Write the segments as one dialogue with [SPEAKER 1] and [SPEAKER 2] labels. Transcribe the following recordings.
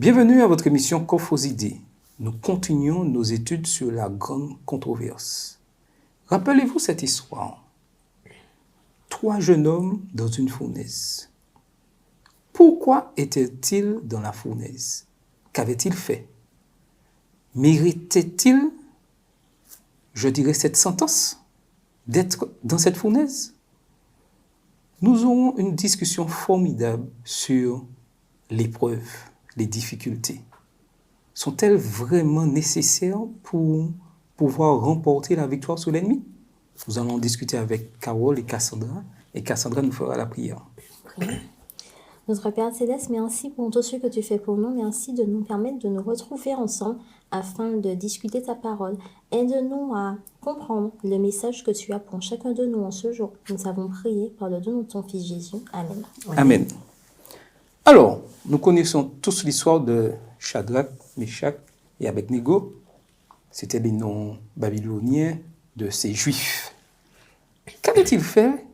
[SPEAKER 1] Bienvenue à votre émission Coffre aux idées. Nous continuons nos études sur la grande controverse. Rappelez-vous cette histoire. 3 jeunes hommes dans une fournaise. Pourquoi étaient-ils dans la fournaise? Qu'avaient-ils fait? Méritaient-ils, je dirais, cette sentence d'être dans cette fournaise? Nous aurons une discussion formidable sur l'épreuve, les difficultés. Sont-elles vraiment nécessaires pour pouvoir remporter la victoire sur l'ennemi? Nous allons discuter avec Carole et Cassandra nous fera la prière.
[SPEAKER 2] Notre Père Céleste, merci pour tout ce que tu fais pour nous. Merci de nous permettre de nous retrouver ensemble afin de discuter ta parole. Aide-nous à comprendre le message que tu as pour chacun de nous en ce jour. Nous avons prié par le nom de ton Fils Jésus. Amen.
[SPEAKER 1] Amen. Alors, nous connaissons tous l'histoire de Shadrach, Meshach et Abednego. C'étaient les noms babyloniens de ces Juifs. Qu'avaient-ils fait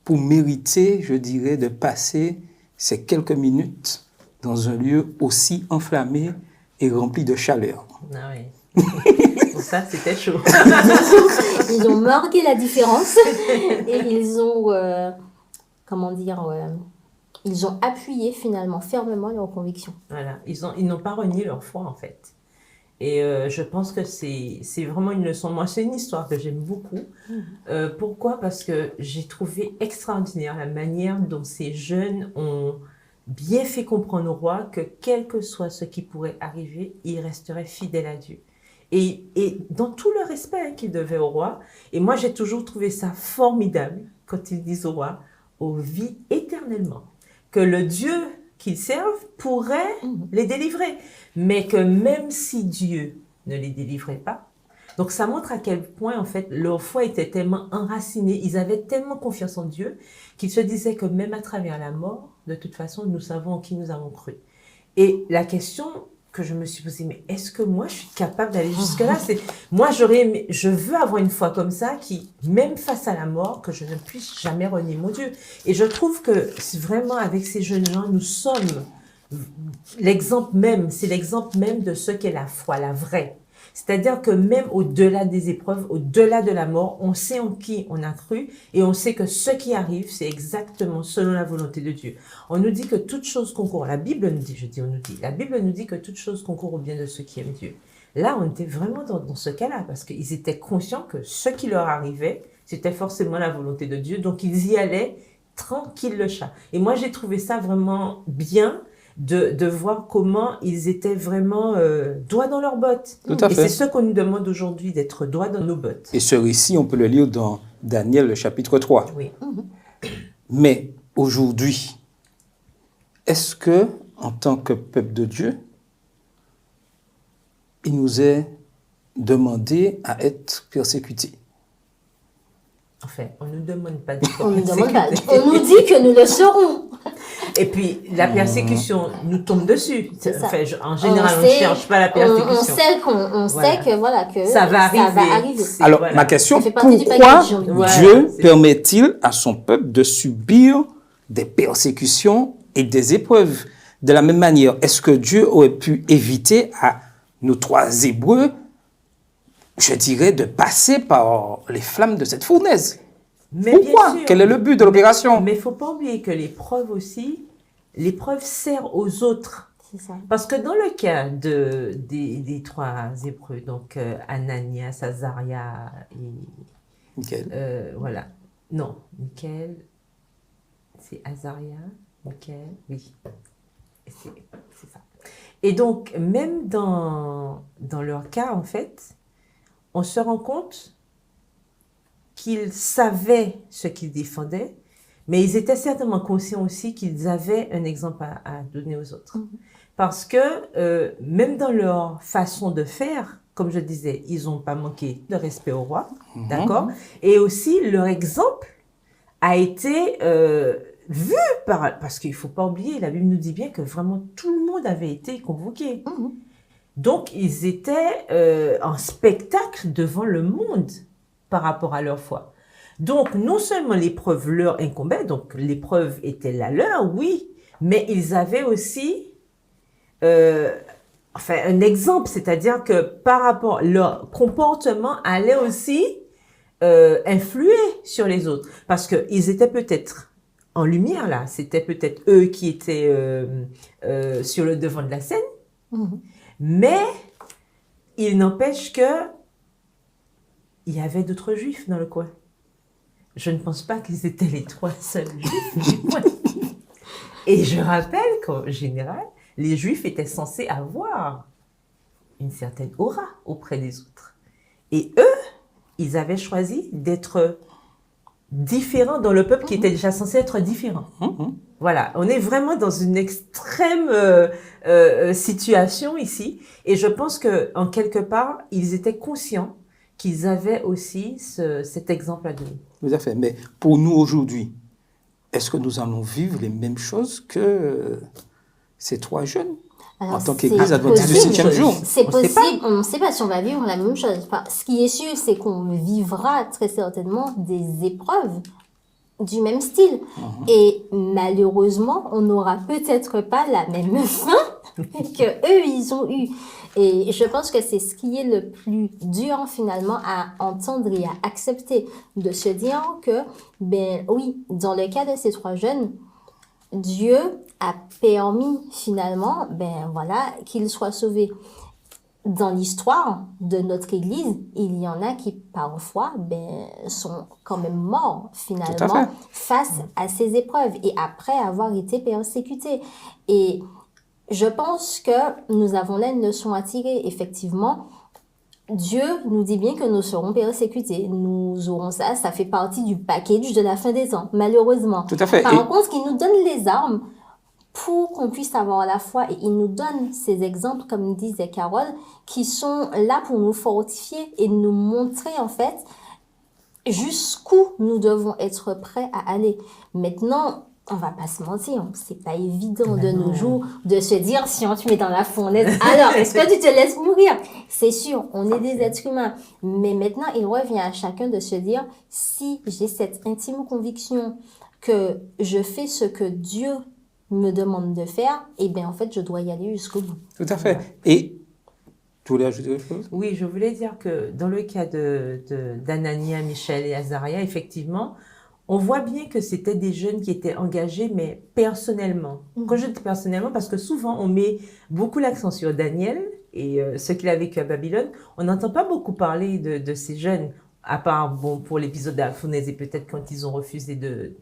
[SPEAKER 1] pour mériter, je dirais, de passer ces quelques minutes dans un lieu aussi enflammé et rempli de chaleur?
[SPEAKER 3] Ah oui. Pour ça, c'était chaud.
[SPEAKER 2] Ils ont marqué la différence et ils ont, ils ont appuyé finalement fermement leurs convictions.
[SPEAKER 3] Voilà, ils n'ont pas renié leur foi en fait. Et je pense que c'est vraiment une leçon. Moi, c'est une histoire que j'aime beaucoup. Pourquoi? Parce que j'ai trouvé extraordinaire la manière dont ces jeunes ont bien fait comprendre au roi que quel que soit ce qui pourrait arriver, ils resteraient fidèles à Dieu. Et dans tout le respect qu'ils devaient au roi. Et moi, j'ai toujours trouvé ça formidable quand ils disent au roi, on vit éternellement. Que le Dieu qu'ils servent pourrait les délivrer. Mais que même si Dieu ne les délivrait pas, donc ça montre à quel point en fait leur foi était tellement enracinée, ils avaient tellement confiance en Dieu qu'ils se disaient que même à travers la mort, de toute façon, nous savons en qui nous avons cru. Et la question que je me suis posée, mais est-ce que moi je suis capable d'aller jusque-là? Moi je veux avoir une foi comme ça qui, même face à la mort, que je ne puisse jamais renier mon Dieu. Et je trouve que vraiment avec ces jeunes gens, nous sommes l'exemple même, c'est l'exemple même de ce qu'est la foi, la vraie. C'est-à-dire que même au-delà des épreuves, au-delà de la mort, on sait en qui on a cru et on sait que ce qui arrive, c'est exactement selon la volonté de Dieu. On nous dit que toute chose concourt, la Bible nous dit, la Bible nous dit que toute chose concourt au bien de ceux qui aiment Dieu. Là, on était vraiment dans ce cas-là parce qu'ils étaient conscients que ce qui leur arrivait, c'était forcément la volonté de Dieu. Donc, ils y allaient tranquille le chat. Et moi, j'ai trouvé ça vraiment bien de voir comment ils étaient vraiment droits dans leurs bottes.
[SPEAKER 1] Tout à fait.
[SPEAKER 3] Et c'est ce qu'on nous demande aujourd'hui, d'être droits dans nos bottes.
[SPEAKER 1] Et ce récit, on peut le lire dans Daniel, le chapitre 3.
[SPEAKER 3] Oui.
[SPEAKER 1] Mais aujourd'hui, est-ce que, en tant que peuple de Dieu, il nous est demandé à être persécutés?
[SPEAKER 3] Enfin, on ne nous demande pas d'être
[SPEAKER 2] On nous demande pas.
[SPEAKER 3] persécutés.
[SPEAKER 2] On nous dit que nous le serons.
[SPEAKER 3] Et puis, la persécution nous tombe dessus.
[SPEAKER 2] C'est ça.
[SPEAKER 3] Enfin, en général, on ne cherche pas la persécution.
[SPEAKER 2] On sait que
[SPEAKER 3] Ça va arriver.
[SPEAKER 1] Alors,
[SPEAKER 3] Voilà.
[SPEAKER 1] ma question,
[SPEAKER 2] Ça fait partie du
[SPEAKER 1] pourquoi
[SPEAKER 2] package.
[SPEAKER 3] Voilà,
[SPEAKER 1] Dieu
[SPEAKER 3] c'est-
[SPEAKER 1] permet-il à son peuple de subir des persécutions et des épreuves? De la même manière, est-ce que Dieu aurait pu éviter à nos 3 Hébreux, je dirais, de passer par les flammes de cette fournaise?
[SPEAKER 3] Mais
[SPEAKER 1] Pourquoi?
[SPEAKER 3] bien sûr.
[SPEAKER 1] Quel est le but de l'opération?
[SPEAKER 3] Mais il ne faut pas oublier que l'épreuve aussi, l'épreuve sert aux autres.
[SPEAKER 2] C'est ça.
[SPEAKER 3] Parce que dans le cas des 3 Hébreux, donc Ananias, Azaria et
[SPEAKER 1] Nickel.
[SPEAKER 3] voilà. Non, Michael, c'est Azaria, Michael, oui. Et c'est ça. Et donc, même dans leur cas, en fait, on se rend compte qu'ils savaient ce qu'ils défendaient, mais ils étaient certainement conscients aussi qu'ils avaient un exemple à donner aux autres. Parce que même dans leur façon de faire, comme je disais, ils n'ont pas manqué de respect au roi, d'accord? Et aussi, leur exemple a été vu parce qu'il ne faut pas oublier, la Bible nous dit bien que vraiment tout le monde avait été convoqué. Donc, ils étaient en spectacle devant le monde par rapport à leur foi. Donc, non seulement l'épreuve leur incombait, donc l'épreuve était la leur, oui, mais ils avaient aussi enfin, un exemple, c'est-à-dire que par rapport, leur comportement allait aussi influer sur les autres. Parce qu'ils étaient peut-être en lumière, là. C'était peut-être eux qui étaient sur le devant de la scène. Mais il n'empêche que il y avait d'autres juifs dans le coin. Je ne pense pas qu'ils étaient les 3 seuls juifs du coin. Et je rappelle qu'en général, les juifs étaient censés avoir une certaine aura auprès des autres. Et eux, ils avaient choisi d'être différents dans le peuple qui était déjà censé être différent. Voilà, on est vraiment dans une extrême situation ici. Et je pense qu'en quelque part, ils étaient conscients qu'ils avaient aussi cet exemple à donner.
[SPEAKER 1] Tout à fait. Mais pour nous aujourd'hui, est-ce que nous allons vivre les mêmes choses que ces 3 jeunes?
[SPEAKER 2] Alors,
[SPEAKER 1] En tant
[SPEAKER 2] c'est
[SPEAKER 1] qu'Église adventiste du
[SPEAKER 2] possible.
[SPEAKER 1] 7e jour.
[SPEAKER 2] C'est
[SPEAKER 3] On sait
[SPEAKER 2] possible, on ne sait pas si on va vivre la même chose. Enfin, ce qui est sûr, c'est qu'on vivra très certainement des épreuves du même style. Et malheureusement, on n'aura peut-être pas la même fin que eux, ils ont eu. Et je pense que c'est ce qui est le plus dur finalement à entendre et à accepter. De se dire que, ben oui, dans le cas de ces 3 jeunes, Dieu a permis finalement, ben voilà, qu'ils soient sauvés. Dans l'histoire de notre Église, il y en a qui parfois sont quand même morts finalement face à ces épreuves et après avoir été persécutés. Et je pense que nous avons là une leçon à tirer. Effectivement, Dieu nous dit bien que nous serons persécutés. Nous aurons ça, ça fait partie du package de la fin des temps, malheureusement.
[SPEAKER 1] Tout à fait.
[SPEAKER 2] Par contre, il nous donne les armes pour qu'on puisse avoir la foi. Et il nous donne ces exemples, comme disait Carole, qui sont là pour nous fortifier et nous montrer en fait jusqu'où nous devons être prêts à aller. Maintenant, on va pas se mentir, c'est pas évident de nos jours de se dire si on te met dans la fournaise, alors est-ce que tu te laisses mourir? C'est sûr, on est des êtres humains. Mais maintenant, il revient à chacun de se dire si j'ai cette intime conviction que je fais ce que Dieu me demande de faire, et bien en fait, je dois y aller jusqu'au bout.
[SPEAKER 1] Tout à fait. Et tu voulais ajouter quelque chose?
[SPEAKER 3] Oui, je voulais dire que dans le cas d'Anania, Michel et Azaria, effectivement, on voit bien que c'était des jeunes qui étaient engagés, mais personnellement. Quand je dis personnellement, parce que souvent, on met beaucoup l'accent sur Daniel et ce qu'il a vécu à Babylone. On n'entend pas beaucoup parler de ces jeunes, à part, bon, pour l'épisode de la fournaise et peut-être quand ils ont refusé de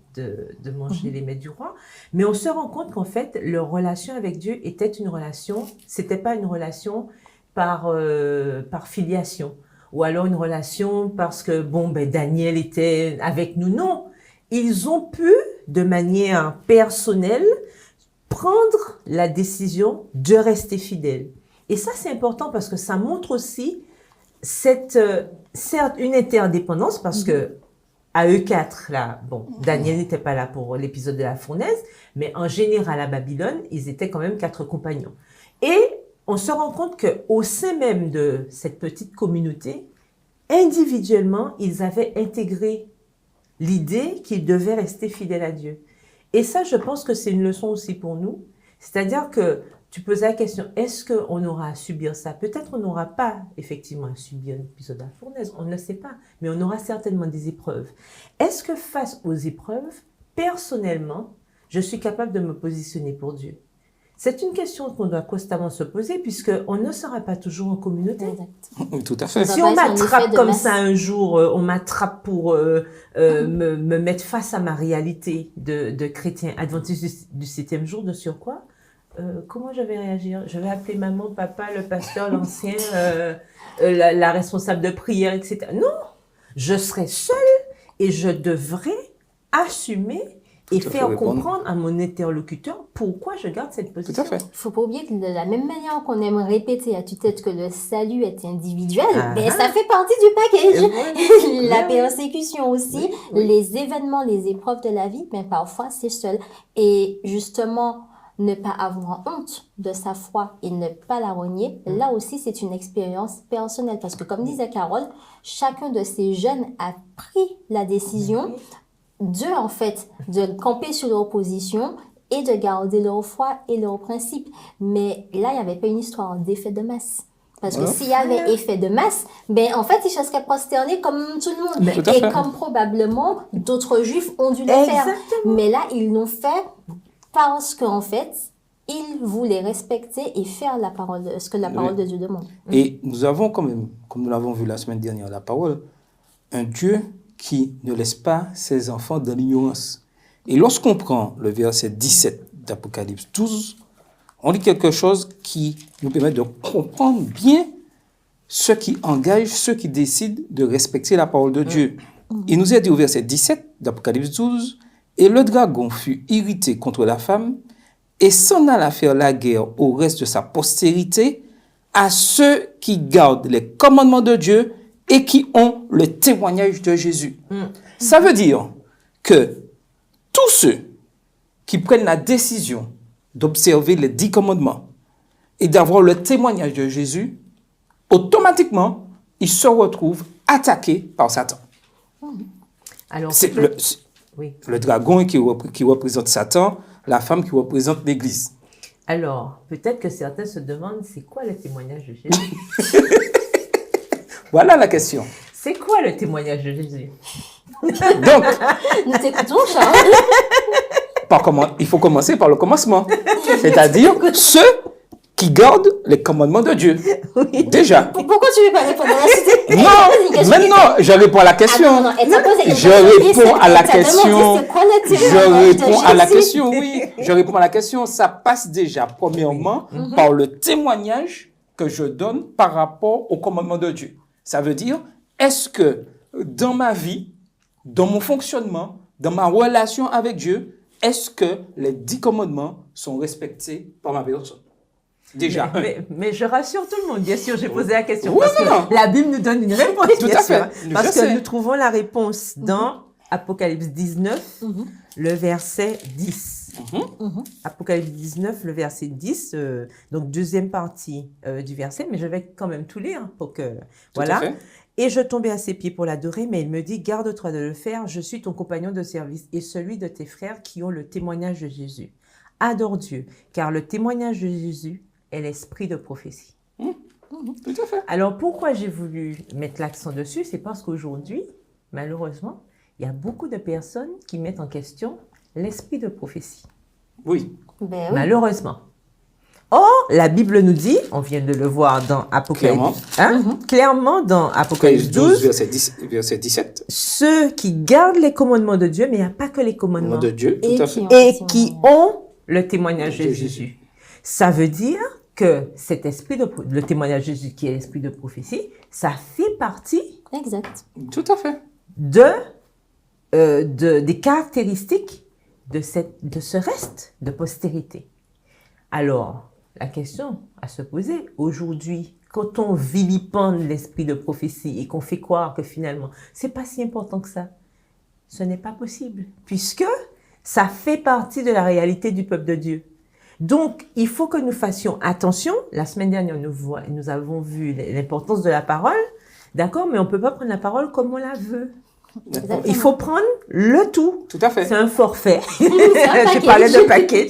[SPEAKER 3] manger les mets du roi. Mais on se rend compte qu'en fait, leur relation avec Dieu était une relation, c'était pas une relation par filiation. Ou alors une relation parce que, bon, ben, Daniel était avec nous. Non. Ils ont pu, de manière personnelle, prendre la décision de rester fidèles. Et ça, c'est important parce que ça montre aussi certes, une interdépendance parce que à eux 4, là, bon, Daniel n'était pas là pour l'épisode de la fournaise, mais en général, à Babylone, ils étaient quand même 4 compagnons. Et on se rend compte qu'au sein même de cette petite communauté, individuellement, ils avaient intégré l'idée qu'ils devaient rester fidèles à Dieu. Et ça, je pense que c'est une leçon aussi pour nous. C'est-à-dire que tu posais la question, est-ce qu'on aura à subir ça? Peut-être on n'aura pas effectivement à subir l'épisode de la fournaise, on ne le sait pas, mais on aura certainement des épreuves. Est-ce que face aux épreuves, personnellement, je suis capable de me positionner pour Dieu? C'est une question qu'on doit constamment se poser puisqu'on ne sera pas toujours en communauté.
[SPEAKER 1] Oui, tout à fait.
[SPEAKER 3] Si on m'attrape comme ça un jour, on m'attrape pour me mettre face à ma réalité de chrétien adventiste du 7e jour de surcroît, comment je vais réagir? Je vais appeler maman, papa, le pasteur, l'ancien, la responsable de prière, etc. Non, je serai seule et je devrais assumer et faire comprendre à mon interlocuteur pourquoi je garde cette position.
[SPEAKER 1] Tout à fait.
[SPEAKER 2] Il ne faut pas oublier que de la même manière qu'on aime répéter à tue-tête que le salut est individuel, ben ça fait partie du package. La persécution aussi, les événements, les épreuves de la vie, ben parfois c'est seul. Et justement, ne pas avoir honte de sa foi et ne pas la renier, là aussi c'est une expérience personnelle. Parce que comme disait Carole, chacun de ces jeunes a pris la décision en fait, de camper sur leur position et de garder leur foi et leurs principes. Mais là, il n'y avait pas une histoire d'effet de masse. Parce que s'il y avait effet de masse, ben en fait, ils seraient prosternés comme tout le monde.
[SPEAKER 1] Tout à
[SPEAKER 2] Et
[SPEAKER 1] fait.
[SPEAKER 2] comme probablement d'autres juifs ont dû le faire.
[SPEAKER 3] Exactement.
[SPEAKER 2] Mais là, ils l'ont fait parce qu'en fait, ils voulaient respecter et faire la parole ce que la parole de Dieu demande.
[SPEAKER 1] Et nous avons quand même, comme nous l'avons vu la semaine dernière, la parole, un Dieu qui ne laisse pas ses enfants dans l'ignorance. Et lorsqu'on prend le verset 17 d'Apocalypse 12, on lit quelque chose qui nous permet de comprendre bien ce qui engage ceux qui décident de respecter la parole de Dieu. Il nous est dit au verset 17 d'Apocalypse 12, « Et le dragon fut irrité contre la femme, et s'en alla faire la guerre au reste de sa postérité, à ceux qui gardent les commandements de Dieu et qui ont le témoignage de Jésus. » Ça veut dire que tous ceux qui prennent la décision d'observer les 10 commandements et d'avoir le témoignage de Jésus, automatiquement, ils se retrouvent attaqués par Satan.
[SPEAKER 3] Alors,
[SPEAKER 1] C'est
[SPEAKER 3] oui.
[SPEAKER 1] le dragon qui représente Satan, la femme qui représente l'Église.
[SPEAKER 3] Alors, peut-être que certains se demandent, c'est quoi le témoignage de Jésus?
[SPEAKER 1] Voilà la question.
[SPEAKER 3] C'est quoi le témoignage de Jésus?
[SPEAKER 1] Donc,
[SPEAKER 2] Nous t'écoutons, Charles.
[SPEAKER 1] il faut commencer par le commencement. C'est-à-dire ceux qui gardent les commandements de Dieu.
[SPEAKER 3] Oui.
[SPEAKER 1] Déjà.
[SPEAKER 2] Pourquoi tu ne veux pas répondre à la question?
[SPEAKER 1] Non, maintenant, je réponds à la question.
[SPEAKER 2] Ah, non, elle t'a posé une
[SPEAKER 1] Je
[SPEAKER 2] question.
[SPEAKER 1] réponds à la
[SPEAKER 2] Elle t'a demandé
[SPEAKER 1] question.
[SPEAKER 2] c'est quoi le
[SPEAKER 1] Je
[SPEAKER 2] témoignage de
[SPEAKER 1] réponds à la
[SPEAKER 2] Jésus?
[SPEAKER 1] question, oui. Je réponds à la question. Ça passe déjà, premièrement, par le témoignage que je donne par rapport au commandement de Dieu. Ça veut dire, est-ce que dans ma vie, dans mon fonctionnement, dans ma relation avec Dieu, est-ce que les 10 commandements sont respectés par ma personne? Déjà,
[SPEAKER 3] Mais je rassure tout le monde, bien sûr, j'ai posé la question.
[SPEAKER 1] Oui,
[SPEAKER 3] parce
[SPEAKER 1] non.
[SPEAKER 3] que la Bible nous donne une réponse,
[SPEAKER 1] Tout
[SPEAKER 3] bien
[SPEAKER 1] à
[SPEAKER 3] sûr.
[SPEAKER 1] fait. Je
[SPEAKER 3] Parce que
[SPEAKER 1] sais.
[SPEAKER 3] nous trouvons la réponse dans Apocalypse 19, le verset 10. Apocalypse 19, le verset 10, donc deuxième partie du verset, mais je vais quand même tout lire pour que...
[SPEAKER 1] Tout à
[SPEAKER 3] Voilà.
[SPEAKER 1] fait.
[SPEAKER 3] Et je tombais à ses pieds pour l'adorer, mais il me dit, garde-toi de le faire, je suis ton compagnon de service et celui de tes frères qui ont le témoignage de Jésus. Adore Dieu, car le témoignage de Jésus est l'esprit de prophétie.
[SPEAKER 1] Tout à fait.
[SPEAKER 3] Alors, pourquoi j'ai voulu mettre l'accent dessus? C'est parce qu'aujourd'hui, malheureusement, il y a beaucoup de personnes qui mettent en question l'esprit de prophétie.
[SPEAKER 1] Oui.
[SPEAKER 2] Ben oui.
[SPEAKER 3] Malheureusement. Or, la Bible nous dit, on vient de le voir dans Apocalypse, clairement dans Apocalypse 12,
[SPEAKER 1] verset 17.
[SPEAKER 3] ceux qui gardent les commandements de Dieu, mais il n'y a pas que les commandements,
[SPEAKER 1] De Dieu,
[SPEAKER 2] Et
[SPEAKER 1] tout à
[SPEAKER 2] qui
[SPEAKER 1] fait.
[SPEAKER 2] ont-
[SPEAKER 3] et qui ont le témoignage de
[SPEAKER 1] De
[SPEAKER 3] Jésus. Ça veut dire que cet esprit le témoignage de Jésus, qui est l'esprit de prophétie, ça fait partie
[SPEAKER 2] Exact.
[SPEAKER 1] Tout à fait.
[SPEAKER 3] des caractéristiques de ce reste de postérité. Alors, la question à se poser aujourd'hui, quand on vilipende l'esprit de prophétie et qu'on fait croire que finalement, c'est pas si important que ça, ce n'est pas possible, puisque ça fait partie de la réalité du peuple de Dieu. Donc, il faut que nous fassions attention. La semaine dernière, nous avons vu l'importance de la parole, d'accord, mais on ne peut pas prendre la parole comme on la veut.
[SPEAKER 2] Exactement.
[SPEAKER 3] Il faut prendre le tout.
[SPEAKER 1] Tout à fait.
[SPEAKER 3] C'est un forfait.
[SPEAKER 2] un
[SPEAKER 3] Je parlais
[SPEAKER 2] package.
[SPEAKER 3] de package.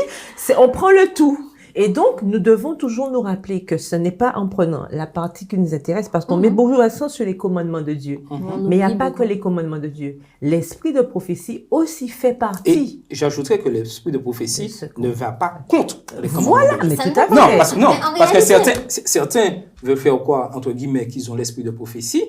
[SPEAKER 3] On prend le tout. Et donc, nous devons toujours nous rappeler que ce n'est pas en prenant la partie qui nous intéresse, parce qu'on met beaucoup d'accent sur les commandements de Dieu.
[SPEAKER 2] On
[SPEAKER 3] Mais il n'y a
[SPEAKER 2] oublie
[SPEAKER 3] pas
[SPEAKER 2] beaucoup.
[SPEAKER 3] que les commandements de Dieu. L'esprit de prophétie aussi fait
[SPEAKER 1] Et
[SPEAKER 3] partie.
[SPEAKER 1] j'ajouterais que l'esprit de prophétie
[SPEAKER 3] C'est
[SPEAKER 1] ne va pas contre les commandements.
[SPEAKER 3] Voilà,
[SPEAKER 1] de Dieu.
[SPEAKER 3] mais
[SPEAKER 2] Ça
[SPEAKER 3] tout
[SPEAKER 2] ne
[SPEAKER 3] à fait.
[SPEAKER 1] Non, parce que
[SPEAKER 2] réalité-
[SPEAKER 1] certains veulent faire quoi, entre guillemets, qu'ils ont l'esprit de prophétie,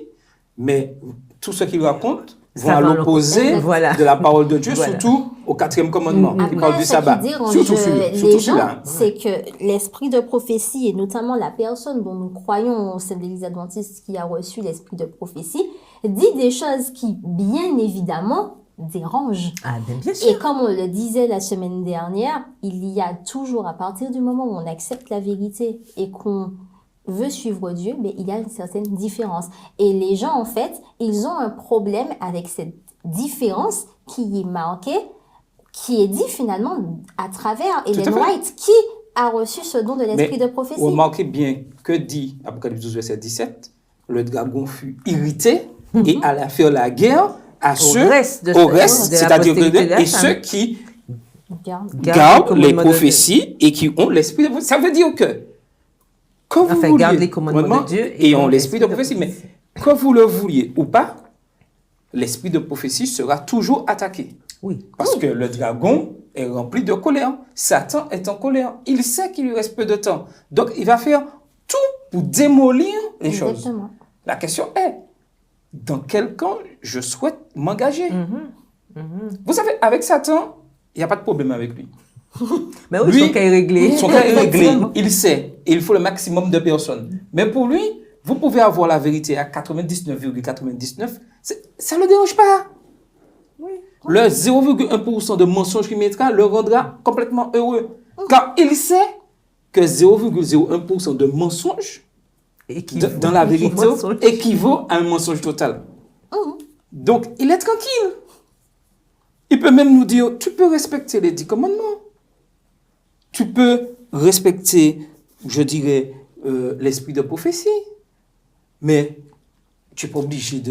[SPEAKER 1] mais tout ce qu'ils racontent vont
[SPEAKER 3] Ça
[SPEAKER 1] à
[SPEAKER 3] va à
[SPEAKER 1] l'opposé
[SPEAKER 3] l'opposé. Voilà.
[SPEAKER 1] de la parole de Dieu,
[SPEAKER 3] Voilà.
[SPEAKER 1] surtout au 4e commandement, qui
[SPEAKER 2] Après,
[SPEAKER 1] parle du
[SPEAKER 2] ce
[SPEAKER 1] sabbat.
[SPEAKER 2] qui dérange
[SPEAKER 1] Surtout
[SPEAKER 2] les
[SPEAKER 1] surtout
[SPEAKER 2] gens,
[SPEAKER 1] celui-là.
[SPEAKER 2] c'est que l'esprit de prophétie, et notamment la personne dont nous croyons au sein de l'Église adventiste qui a reçu l'esprit de prophétie, dit des choses qui, bien évidemment, dérangent.
[SPEAKER 3] Ah, bien
[SPEAKER 2] Et
[SPEAKER 3] sûr.
[SPEAKER 2] comme on le disait la semaine dernière, il y a toujours, à partir du moment où on accepte la vérité et qu'on veut suivre Dieu, mais il y a une certaine différence. Et les gens, en fait, ils ont un problème avec cette différence qui est marquée, qui est dit finalement à travers Ellen
[SPEAKER 1] à fait.
[SPEAKER 2] White, qui a reçu ce don de l'esprit de prophétie.
[SPEAKER 1] Remarquez bien que dit Apocalypse 12, verset 17, le dragon fut irrité et alla faire la guerre à ceux,
[SPEAKER 3] reste de
[SPEAKER 1] au
[SPEAKER 3] la
[SPEAKER 1] reste, c'est-à-dire
[SPEAKER 3] postérité de la
[SPEAKER 1] et
[SPEAKER 3] femme.
[SPEAKER 1] ceux qui gardent les
[SPEAKER 3] commandements de
[SPEAKER 1] prophéties et qui ont l'esprit de prophétie. Ça veut dire que quand vous
[SPEAKER 3] Enfin,
[SPEAKER 1] vouliez,
[SPEAKER 3] garde les commandements de Dieu
[SPEAKER 1] et ont l'esprit de prophétie, mais que vous le vouliez ou pas, l'esprit de prophétie sera toujours attaqué.
[SPEAKER 3] Oui.
[SPEAKER 1] Parce que le dragon est rempli de colère. Satan est en colère. Il sait qu'il lui reste peu de temps. Donc, il va faire tout pour démolir les choses.
[SPEAKER 2] Exactement.
[SPEAKER 1] La question est, dans quel camp je souhaite m'engager? Vous savez, avec Satan, il n'y a pas de problème avec lui.
[SPEAKER 3] Mais oui,
[SPEAKER 1] Lui,
[SPEAKER 3] son cas est réglé.
[SPEAKER 1] Son cas est réglé. Il sait. Et il faut le maximum de personnes. Mais pour lui, vous pouvez avoir la vérité à 99,99. Ça ne le dérange pas. Le 0,1% de mensonge qu'il mettra le rendra complètement heureux. Car il sait que 0,01% de mensonge dans la vérité équivaut à un mensonge total. Donc, il est tranquille. Il peut même nous dire, tu peux respecter les 10 commandements. Tu peux respecter, je dirais, l'esprit de prophétie. Mais tu n'es pas obligé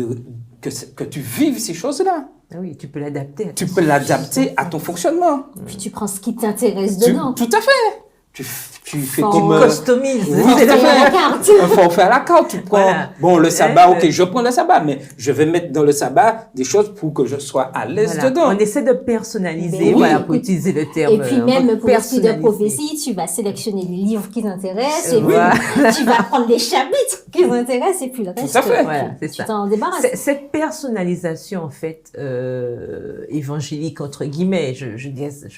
[SPEAKER 1] que tu vives ces choses-là.
[SPEAKER 3] Ah oui, tu peux l'adapter.
[SPEAKER 1] Tu peux l'adapter à ton fonctionnement.
[SPEAKER 2] Puis tu prends ce qui t'intéresse dedans.
[SPEAKER 1] Tout à fait. Tu fais
[SPEAKER 2] Sans-
[SPEAKER 1] comme...
[SPEAKER 3] Customise.
[SPEAKER 1] oui,
[SPEAKER 2] Forfait
[SPEAKER 1] tout à
[SPEAKER 2] à la
[SPEAKER 1] fait.
[SPEAKER 2] carte.
[SPEAKER 1] Un forfait à la carte. Tu prends,
[SPEAKER 3] Voilà.
[SPEAKER 1] bon, le sabbat, ok, je prends le sabbat, mais je vais mettre dans le sabbat des choses pour que je sois à l'aise
[SPEAKER 3] Voilà.
[SPEAKER 1] dedans.
[SPEAKER 3] On essaie de personnaliser,
[SPEAKER 2] Ben oui.
[SPEAKER 3] voilà, pour utiliser le terme.
[SPEAKER 2] Et puis même pour l'esprit de
[SPEAKER 3] personnaliser.
[SPEAKER 2] prophétie, tu vas sélectionner les livres qui t'intéressent et
[SPEAKER 3] Voilà.
[SPEAKER 2] puis tu vas prendre les chapitres qui t'intéressent et puis le reste,
[SPEAKER 1] à fait.
[SPEAKER 3] Voilà, c'est
[SPEAKER 2] tu
[SPEAKER 3] ça.
[SPEAKER 2] t'en débarrasses.
[SPEAKER 3] Cette personnalisation, en fait, évangélique, entre guillemets, je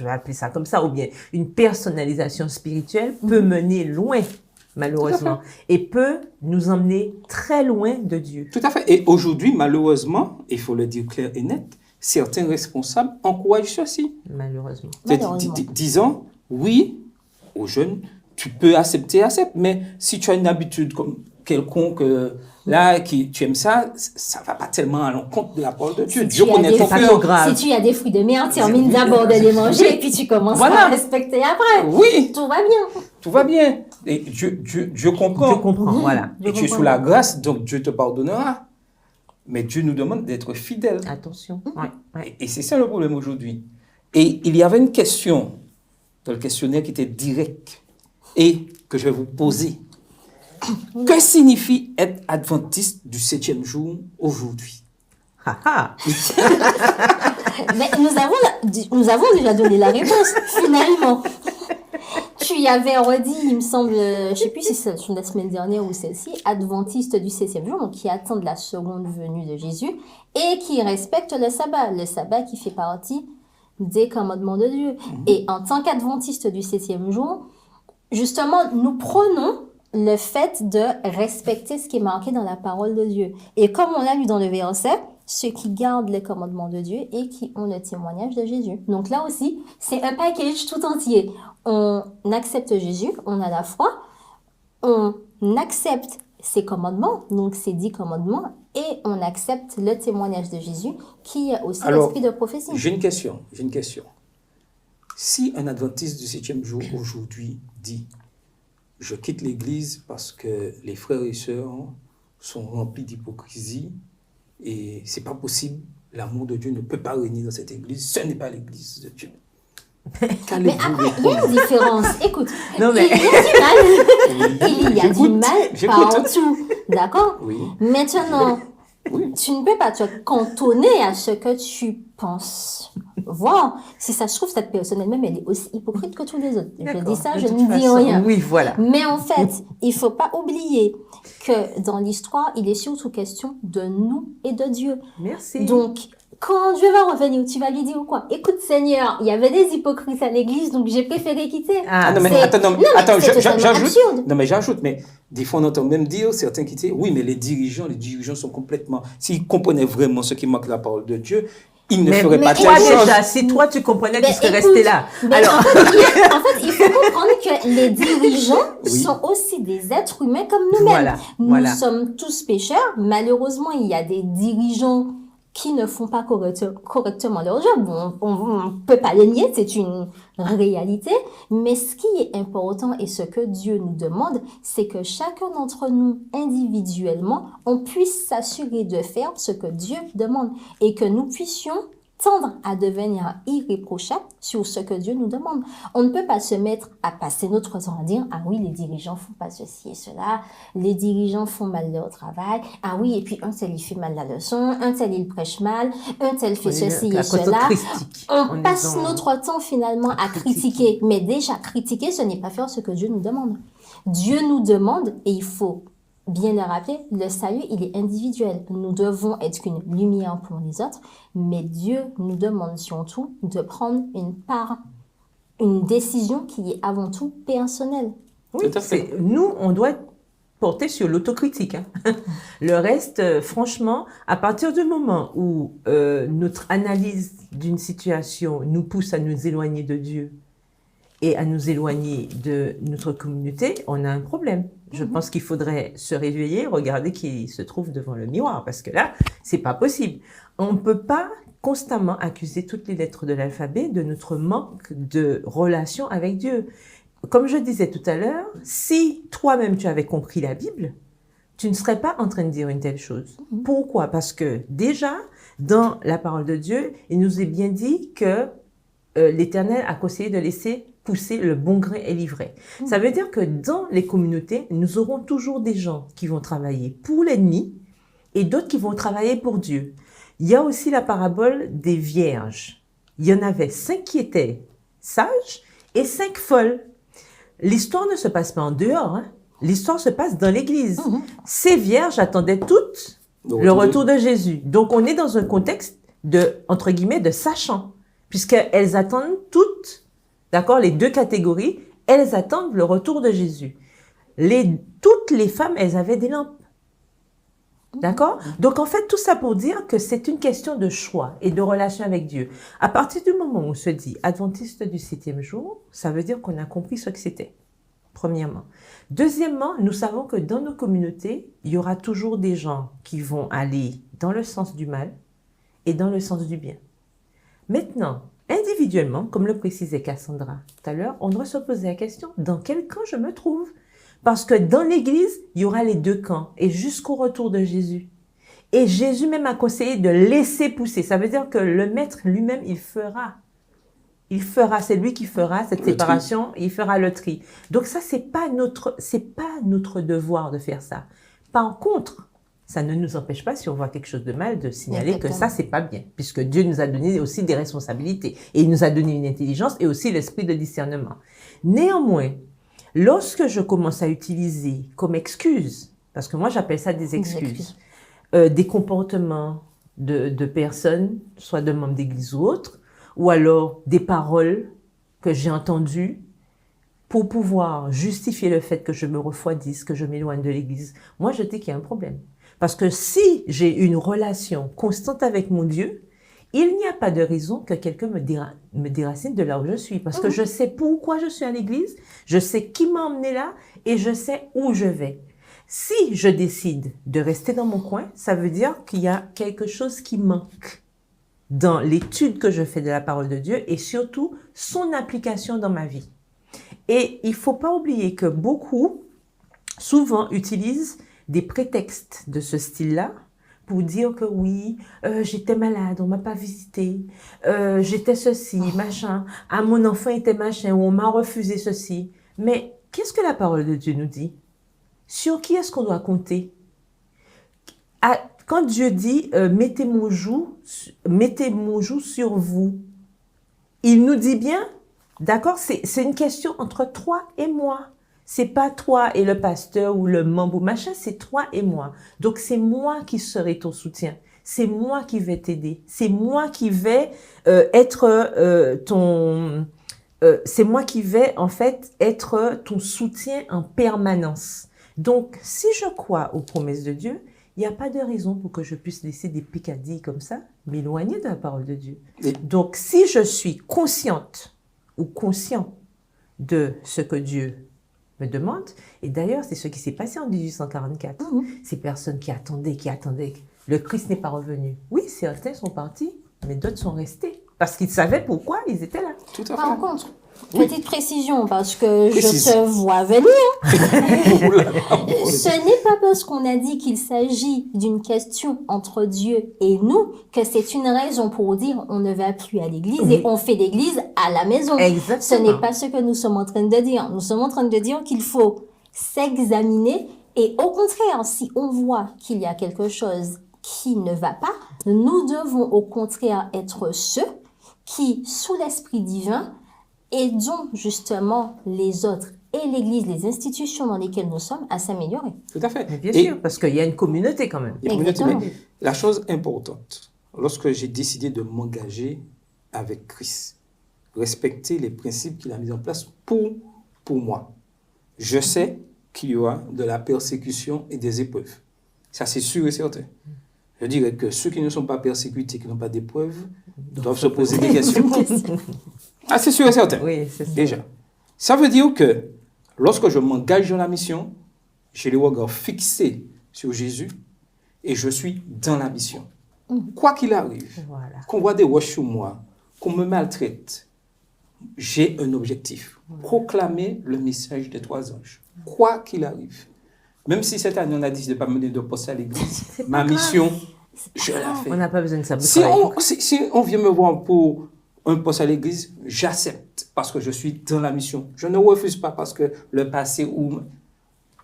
[SPEAKER 3] vais appeler ça comme ça, ou bien une personnalisation spirituelle peut mener loin, malheureusement, et peut nous emmener très loin de Dieu.
[SPEAKER 1] Tout à fait. Et aujourd'hui, malheureusement, il faut le dire clair et net, certains responsables encouragent ceci.
[SPEAKER 3] Malheureusement.
[SPEAKER 2] Malheureusement.
[SPEAKER 1] Disant, oui, aux jeunes, tu peux accepter, mais si tu as une habitude comme quelconque, là, tu aimes ça, ça ne va pas tellement à l'encontre de la parole de Dieu.
[SPEAKER 2] Si
[SPEAKER 1] Dieu
[SPEAKER 2] tu as
[SPEAKER 1] connaît
[SPEAKER 2] des
[SPEAKER 1] ton
[SPEAKER 3] pas
[SPEAKER 1] cœur.
[SPEAKER 3] trop grave.
[SPEAKER 2] Si tu as des fruits de mer, termine d'abord de les manger et puis tu commences
[SPEAKER 1] Voilà.
[SPEAKER 2] à respecter après.
[SPEAKER 1] Oui,
[SPEAKER 2] Tout va bien.
[SPEAKER 1] tout va bien. Et Dieu comprend.
[SPEAKER 3] Je comprends, voilà.
[SPEAKER 2] Je
[SPEAKER 1] Et tu es
[SPEAKER 2] comprends.
[SPEAKER 1] sous la grâce, donc Dieu te pardonnera. Mais Dieu nous demande d'être fidèles.
[SPEAKER 3] Attention. Ouais, ouais.
[SPEAKER 1] Et c'est ça le problème aujourd'hui. Et il y avait une question dans le questionnaire qui était directe et que je vais vous poser. Que signifie être adventiste du 7e jour aujourd'hui?
[SPEAKER 3] Ha, ha.
[SPEAKER 2] Mais nous avons déjà donné la réponse, finalement. Tu y avais redit, il me semble, je ne sais plus si c'est la semaine dernière ou celle-ci, adventiste du 7e jour, donc qui attendent la seconde venue de Jésus et qui respectent le sabbat qui fait partie des commandements de Dieu. Et en tant qu'adventiste du 7e jour, justement, nous prenons le fait de respecter ce qui est marqué dans la parole de Dieu. Et comme on l'a lu dans le verset, ceux qui gardent les commandements de Dieu et qui ont le témoignage de Jésus. Donc là aussi, c'est un package tout entier. On accepte Jésus, on a la foi, on accepte ses commandements, donc ses 10 commandements, et on accepte le témoignage de Jésus, qui est aussi
[SPEAKER 1] Alors,
[SPEAKER 2] l'esprit de prophétie.
[SPEAKER 1] J'ai une question. Si un adventiste du 7e jour aujourd'hui dit « Je quitte l'Église parce que les frères et sœurs sont remplis d'hypocrisie et c'est pas possible, l'amour de Dieu ne peut pas régner dans cette Église, ce n'est pas l'Église de Dieu. »
[SPEAKER 2] Mais
[SPEAKER 1] Qu'allez-vous
[SPEAKER 2] après, il y a
[SPEAKER 1] répondre?
[SPEAKER 2] une différence. Écoute,
[SPEAKER 3] Non, mais-
[SPEAKER 2] il y a du mal
[SPEAKER 1] J'écoute.
[SPEAKER 2] partout. D'accord?
[SPEAKER 1] Oui.
[SPEAKER 2] Maintenant,
[SPEAKER 1] Oui.
[SPEAKER 2] tu ne peux pas te cantonner à ce que tu penses. Voir. Si ça se trouve, cette personne elle-même, elle est aussi hypocrite que tous les autres. Je
[SPEAKER 3] D'accord.
[SPEAKER 2] dis ça,
[SPEAKER 3] De
[SPEAKER 2] je
[SPEAKER 3] toute
[SPEAKER 2] ne dis
[SPEAKER 3] façon,
[SPEAKER 2] rien.
[SPEAKER 3] Oui, voilà.
[SPEAKER 2] Mais en fait, il faut pas oublier que dans l'histoire, il est surtout question de nous et de Dieu.
[SPEAKER 3] Merci.
[SPEAKER 2] Donc, quand Dieu va revenir, tu vas lui dire quoi? Écoute, Seigneur, il y avait des hypocrites à l'église, donc j'ai préféré quitter.
[SPEAKER 3] Ah,
[SPEAKER 1] non, mais
[SPEAKER 2] c'est-
[SPEAKER 1] attends,
[SPEAKER 2] non, mais
[SPEAKER 1] attends,
[SPEAKER 2] c'est totalement
[SPEAKER 1] j'ajoute.
[SPEAKER 2] absurde.
[SPEAKER 1] Non, mais j'ajoute, mais des fois on entend même dire, certains qui disent, oui, mais les dirigeants sont complètement, s'ils comprenaient vraiment ce qui manque de la parole de Dieu, ils ne feraient pas
[SPEAKER 3] toi
[SPEAKER 1] telle chose.
[SPEAKER 3] déjà, si toi tu comprenais, tu
[SPEAKER 2] Ben,
[SPEAKER 3] serais
[SPEAKER 2] écoute,
[SPEAKER 3] resté là.
[SPEAKER 2] ben,
[SPEAKER 3] Alors,
[SPEAKER 2] en fait, il faut comprendre que les dirigeants
[SPEAKER 1] Oui.
[SPEAKER 2] sont aussi des êtres humains comme nous-mêmes.
[SPEAKER 3] Voilà,
[SPEAKER 2] Nous sommes tous pécheurs. Malheureusement, il y a des dirigeants qui ne font pas correctement leur job. On ne peut pas les nier, c'est une réalité. Mais ce qui est important et ce que Dieu nous demande, c'est que chacun d'entre nous, individuellement, on puisse s'assurer de faire ce que Dieu demande et que nous puissions tendre à devenir irréprochable sur ce que Dieu nous demande. On ne peut pas se mettre à passer notre temps à dire « Ah oui, les dirigeants font pas ceci et cela, les dirigeants font mal leur travail, ah oui, et puis un tel il fait mal la leçon, un tel il prêche mal, un tel fait ceci et cela. » On passe notre temps finalement à critiquer. Mais déjà, critiquer, ce n'est pas faire ce que Dieu nous demande. Dieu nous demande, et il faut bien le rappeler, le salut, il est individuel. Nous devons être une lumière pour les autres, mais Dieu nous demande surtout de prendre une décision qui est avant tout personnelle.
[SPEAKER 3] Oui, nous, on doit être porté sur l'autocritique. Le reste, franchement, à partir du moment où notre analyse d'une situation nous pousse à nous éloigner de Dieu et à nous éloigner de notre communauté, on a un problème. Je pense qu'il faudrait se réveiller, regarder qui se trouve devant le miroir, parce que là, c'est pas possible. On ne peut pas constamment accuser toutes les lettres de l'alphabet de notre manque de relation avec Dieu. Comme je disais tout à l'heure, si toi-même tu avais compris la Bible, tu ne serais pas en train de dire une telle chose. Pourquoi? Parce que déjà, dans la parole de Dieu, il nous est bien dit que l'Éternel a conseillé de laisser pousser le bon grain et l'ivraie. Ça veut dire que dans les communautés, nous aurons toujours des gens qui vont travailler pour l'ennemi et d'autres qui vont travailler pour Dieu. Il y a aussi la parabole des vierges. Il y en avait 5 qui étaient sages et 5 folles. L'histoire ne se passe pas en dehors, hein. L'histoire se passe dans l'église. Ces vierges attendaient toutes le retour de Jésus. Donc, on est dans un contexte de, entre guillemets, de sachant, puisqu'elles attendent toutes, d'accord, les 2 catégories, elles attendent le retour de Jésus. Toutes les femmes, elles avaient des lampes. D'accord? Donc, en fait, tout ça pour dire que c'est une question de choix et de relation avec Dieu. À partir du moment où on se dit adventiste du 7e jour, ça veut dire qu'on a compris ce que c'était. Premièrement. Deuxièmement, nous savons que dans nos communautés, il y aura toujours des gens qui vont aller dans le sens du mal et dans le sens du bien. Maintenant, individuellement, comme le précisait Cassandra tout à l'heure, on doit se poser la question, dans quel camp je me trouve? Parce que dans l'église, il y aura les 2 camps et jusqu'au retour de Jésus. Et Jésus même a conseillé de laisser pousser. Ça veut dire que le maître lui-même, il fera, c'est lui qui fera cette séparation, il fera le tri. Donc ça, c'est pas notre devoir de faire ça. Par contre, ça ne nous empêche pas, si on voit quelque chose de mal, de signaler que ça, c'est pas bien. Puisque Dieu nous a donné aussi des responsabilités. Et il nous a donné une intelligence et aussi l'esprit de discernement. Néanmoins, lorsque je commence à utiliser comme excuse, parce que moi, j'appelle ça des excuses, des comportements de personnes, soit de membres d'église ou autres, ou alors des paroles que j'ai entendues pour pouvoir justifier le fait que je me refroidisse, que je m'éloigne de l'église. Moi, je dis qu'il y a un problème. Parce que si j'ai une relation constante avec mon Dieu, il n'y a pas de raison que quelqu'un me déracine de là où je suis. Parce que je sais pourquoi je suis à l'église, je sais qui m'a emmené là et je sais où je vais. Si je décide de rester dans mon coin, ça veut dire qu'il y a quelque chose qui manque dans l'étude que je fais de la parole de Dieu et surtout son application dans ma vie. Et il ne faut pas oublier que beaucoup, souvent, utilisent des prétextes de ce style-là pour dire que oui, j'étais malade, on m'a pas visité, j'étais ceci, machin, ah, mon enfant était machin, ou on m'a refusé ceci. Mais qu'est-ce que la parole de Dieu nous dit? Sur qui est-ce qu'on doit compter? Quand Dieu dit mettez mon joug sur vous, il nous dit bien, d'accord, c'est une question entre toi et moi. C'est pas toi et le pasteur ou le membre ou machin, c'est toi et moi. Donc c'est moi qui serai ton soutien. C'est moi qui vais t'aider. C'est moi qui vais c'est moi qui vais en fait être ton soutien en permanence. Donc si je crois aux promesses de Dieu, il n'y a pas de raison pour que je puisse laisser des picadilles comme ça, m'éloigner de la parole de Dieu. Donc si je suis consciente ou conscient de ce que Dieu me demande, et d'ailleurs c'est ce qui s'est passé en 1844, ces personnes qui attendaient, le Christ n'est pas revenu. Oui, certains sont partis, mais d'autres sont restés, parce qu'ils savaient pourquoi ils étaient là.
[SPEAKER 1] Tout à fait.
[SPEAKER 2] Par contre, Petite précision, parce que
[SPEAKER 1] Précise.
[SPEAKER 2] je te vois venir.
[SPEAKER 1] Oula.
[SPEAKER 2] Ce n'est pas parce qu'on a dit qu'il s'agit d'une question entre Dieu et nous que c'est une raison pour dire on ne va plus à l'église et on fait l'église à la maison.
[SPEAKER 3] Exactement.
[SPEAKER 2] Ce n'est pas ce que nous sommes en train de dire. Nous sommes en train de dire qu'il faut s'examiner et au contraire, si on voit qu'il y a quelque chose qui ne va pas, nous devons au contraire être ceux qui, sous l'Esprit divin, aidons justement les autres et l'Église, les institutions dans lesquelles nous sommes à s'améliorer.
[SPEAKER 1] Tout à fait.
[SPEAKER 3] Mais bien
[SPEAKER 1] Et
[SPEAKER 3] sûr, parce qu'il y a une communauté quand même.
[SPEAKER 1] les communautés,
[SPEAKER 2] Exactement.
[SPEAKER 1] mais la chose importante, lorsque j'ai décidé de m'engager avec Christ, respecter les principes qu'il a mis en place pour moi, je sais qu'il y aura de la persécution et des épreuves. Ça, c'est sûr et certain. Je dirais que ceux qui ne sont pas persécutés, qui n'ont pas d'épreuves, doivent se poser des questions. Ah, c'est sûr et certain.
[SPEAKER 3] Oui, c'est ça.
[SPEAKER 1] Déjà. Ça veut dire que lorsque je m'engage dans la mission, j'ai les regards fixés sur Jésus et je suis dans la mission. Quoi qu'il arrive,
[SPEAKER 3] Voilà.
[SPEAKER 1] qu'on voit des roches sur moi, qu'on me maltraite, j'ai un objectif. Proclamer le message des 3 anges. Quoi qu'il arrive. Même si cette année on a dit de ne pas mener de poste à l'église, ma mission, je la fais.
[SPEAKER 3] On n'a pas besoin de ça.
[SPEAKER 1] Si on vient me voir pour un poste à l'église, j'accepte parce que je suis dans la mission. Je ne refuse pas parce que le passé ou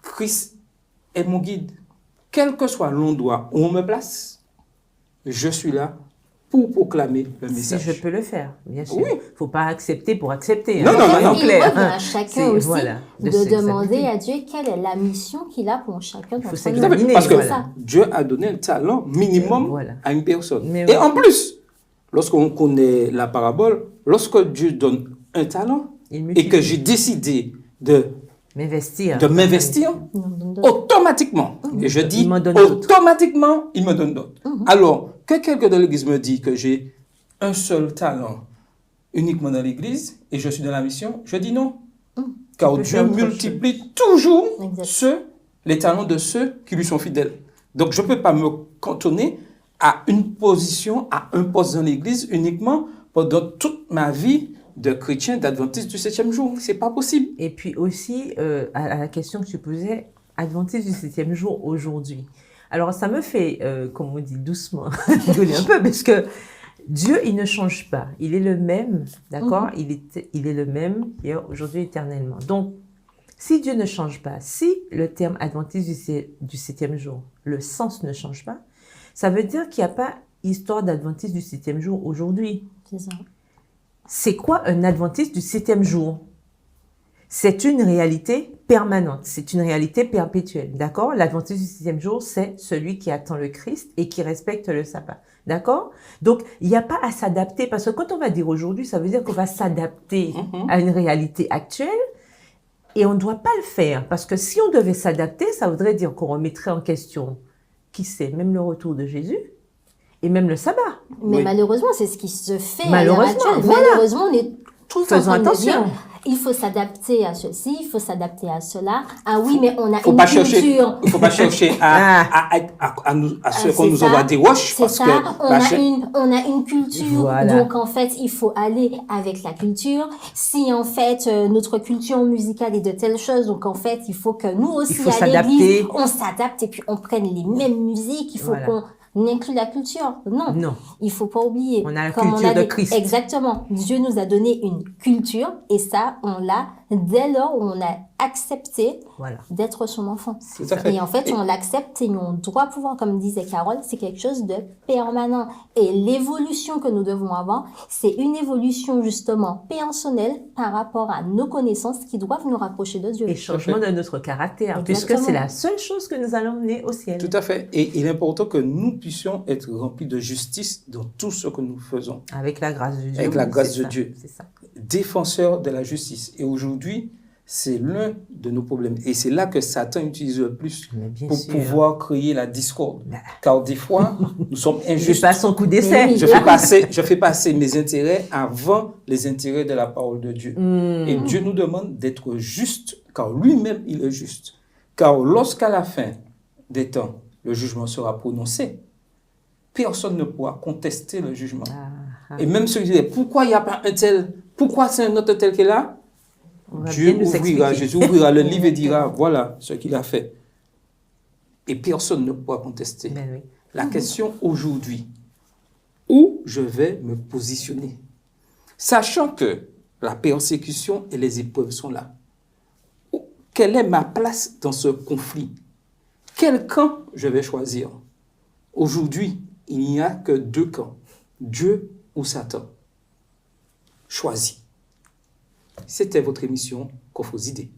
[SPEAKER 1] Christ est mon guide. Quel que soit l'endroit où on me place, je suis là pour proclamer le
[SPEAKER 3] Si
[SPEAKER 1] message.
[SPEAKER 3] je peux le faire, bien sûr.
[SPEAKER 1] Oui.
[SPEAKER 3] Il ne faut pas accepter pour accepter.
[SPEAKER 1] Non, non, non, non.
[SPEAKER 2] Il
[SPEAKER 3] Clair,
[SPEAKER 2] revient
[SPEAKER 3] hein.
[SPEAKER 2] à chacun
[SPEAKER 3] C'est-
[SPEAKER 2] aussi
[SPEAKER 3] voilà, de
[SPEAKER 2] de
[SPEAKER 3] s'examiner.
[SPEAKER 2] demander à Dieu quelle est la mission qu'il a pour chacun d'entre
[SPEAKER 3] faut
[SPEAKER 2] nous.
[SPEAKER 1] Tout à fait.
[SPEAKER 3] s'examiner.
[SPEAKER 1] Parce que
[SPEAKER 3] Voilà.
[SPEAKER 2] ça.
[SPEAKER 1] Dieu a donné un talent minimum
[SPEAKER 3] Voilà.
[SPEAKER 1] à une personne.
[SPEAKER 3] Mais
[SPEAKER 1] Et
[SPEAKER 3] oui.
[SPEAKER 1] en plus, lorsqu'on connaît la parabole, lorsque Dieu donne un talent
[SPEAKER 3] Il
[SPEAKER 1] et
[SPEAKER 3] multiplie.
[SPEAKER 1] que j'ai décidé de
[SPEAKER 3] M'investir.
[SPEAKER 1] m'investir,
[SPEAKER 2] Non, non, non.
[SPEAKER 1] automatiquement, et je dis
[SPEAKER 3] Il m'en donne d'autres.
[SPEAKER 1] automatiquement, il me donne d'autres. Alors, que quelqu'un de l'église me dit que j'ai un seul talent uniquement dans l'église et je suis dans la mission, je dis non. Car
[SPEAKER 3] peut
[SPEAKER 1] Dieu
[SPEAKER 3] faire autre
[SPEAKER 1] multiplie toujours
[SPEAKER 2] Exact.
[SPEAKER 1] les talents de ceux qui lui sont fidèles. Donc, je ne peux pas me cantonner à une position, à un poste dans l'église uniquement pendant toute ma vie de chrétien, d'adventiste du 7e jour. C'est pas possible.
[SPEAKER 3] Et puis aussi, à la question que tu posais, Adventiste du 7e jour aujourd'hui. Alors, ça me fait, comme on dit doucement, rigoler un peu, parce que Dieu, il ne change pas. Il est le même, d'accord? Il est le même hier, aujourd'hui, éternellement. Donc, si Dieu ne change pas, si le terme Adventiste du 7e jour, le sens ne change pas, ça veut dire qu'il n'y a pas histoire d'Adventiste du 7e jour aujourd'hui.
[SPEAKER 2] C'est ça.
[SPEAKER 3] C'est quoi un Adventiste du 7e jour? C'est une réalité permanente, c'est une réalité perpétuelle, d'accord? L'Adventiste du 7e jour, c'est celui qui attend le Christ et qui respecte le sabbat, d'accord? Donc, il n'y a pas à s'adapter, parce que quand on va dire aujourd'hui, ça veut dire qu'on va s'adapter à une réalité actuelle, et on ne doit pas le faire, parce que si on devait s'adapter, ça voudrait dire qu'on remettrait en question, qui sait, même le retour de Jésus, et même le sabbat.
[SPEAKER 2] Mais
[SPEAKER 1] Oui.
[SPEAKER 2] malheureusement, c'est ce qui se fait à l'heure
[SPEAKER 3] Malheureusement,
[SPEAKER 2] actuelle.
[SPEAKER 3] voilà.
[SPEAKER 2] Malheureusement, on est tout le temps en
[SPEAKER 3] Faisons
[SPEAKER 2] train de
[SPEAKER 3] attention.
[SPEAKER 2] dire, il faut s'adapter à ceci, il faut s'adapter à cela. Ah oui, mais on a
[SPEAKER 1] Faut
[SPEAKER 2] une
[SPEAKER 1] pas chercher,
[SPEAKER 2] culture.
[SPEAKER 1] il ne faut pas chercher à ce qu'on
[SPEAKER 2] c'est
[SPEAKER 1] nous
[SPEAKER 2] ça,
[SPEAKER 1] envoie des roches.
[SPEAKER 2] C'est
[SPEAKER 1] Parce
[SPEAKER 2] ça,
[SPEAKER 1] que,
[SPEAKER 2] on a une culture,
[SPEAKER 3] Voilà.
[SPEAKER 2] donc en fait, il faut aller avec la culture. Si en fait, notre culture musicale est de telle chose, donc en fait, il faut que nous aussi,
[SPEAKER 3] faut
[SPEAKER 2] à l'église,
[SPEAKER 3] s'adapter.
[SPEAKER 2] on s'adapte et puis on prenne les mêmes musiques, il faut
[SPEAKER 3] Voilà.
[SPEAKER 2] qu'on inclut la culture. Non.
[SPEAKER 3] Non.
[SPEAKER 2] Il faut pas oublier.
[SPEAKER 3] On a la
[SPEAKER 2] Comme
[SPEAKER 3] culture de
[SPEAKER 2] dit-
[SPEAKER 3] Christ.
[SPEAKER 2] Exactement. Dieu nous a donné une culture et ça, on l'a dès lors où on a accepté
[SPEAKER 3] Voilà.
[SPEAKER 2] d'être son enfant.
[SPEAKER 1] Tout à fait.
[SPEAKER 2] Et en fait,
[SPEAKER 1] Et-
[SPEAKER 2] on l'accepte et on doit pouvoir, comme disait Carole, c'est quelque chose de permanent. Et l'évolution que nous devons avoir, c'est une évolution justement personnelle par rapport à nos connaissances qui doivent nous rapprocher de Dieu.
[SPEAKER 3] Et changement de notre caractère, puisque
[SPEAKER 2] Exactement.
[SPEAKER 3] c'est la seule chose que nous allons mener au ciel.
[SPEAKER 1] Tout à fait. Et il est important que nous puissions être remplis de justice dans tout ce que nous faisons.
[SPEAKER 3] Avec la grâce de Dieu.
[SPEAKER 1] Avec la grâce
[SPEAKER 3] c'est
[SPEAKER 1] de
[SPEAKER 3] ça,
[SPEAKER 1] Dieu.
[SPEAKER 3] C'est ça.
[SPEAKER 1] Défenseurs de la justice. Et aujourd'hui, c'est l'un de nos problèmes. Et c'est là que Satan utilise le plus
[SPEAKER 3] Mais bien
[SPEAKER 1] pour
[SPEAKER 3] sûr.
[SPEAKER 1] pouvoir créer la discorde.
[SPEAKER 3] Bah.
[SPEAKER 1] Car des fois, nous sommes
[SPEAKER 3] Je
[SPEAKER 1] injustes.
[SPEAKER 3] passe son coup d'essai.
[SPEAKER 2] Mais oui.
[SPEAKER 1] Je fais passer mes intérêts avant les intérêts de la parole de Dieu. Et Dieu nous demande d'être juste, car lui-même, il est juste. Car lorsqu'à la fin des temps, le jugement sera prononcé, personne ne pourra contester le jugement.
[SPEAKER 3] Ah,
[SPEAKER 1] Et même ceux qui disent, pourquoi il n'y a pas un tel Pourquoi c'est un autre tel qu'il est là?
[SPEAKER 3] On va
[SPEAKER 1] Dieu
[SPEAKER 3] bien nous
[SPEAKER 1] ouvrira,
[SPEAKER 3] expliquer.
[SPEAKER 1] Jésus ouvrira le livre et dira, voilà ce qu'il a fait. Et personne ne pourra contester.
[SPEAKER 3] Ben oui.
[SPEAKER 1] La question aujourd'hui, où je vais me positionner? Sachant que la persécution et les épreuves sont là. Quelle est ma place dans ce conflit? Quel camp je vais choisir? Aujourd'hui, il n'y a que deux camps, Dieu ou Satan. Choisis. C'était votre émission Coffre aux idées.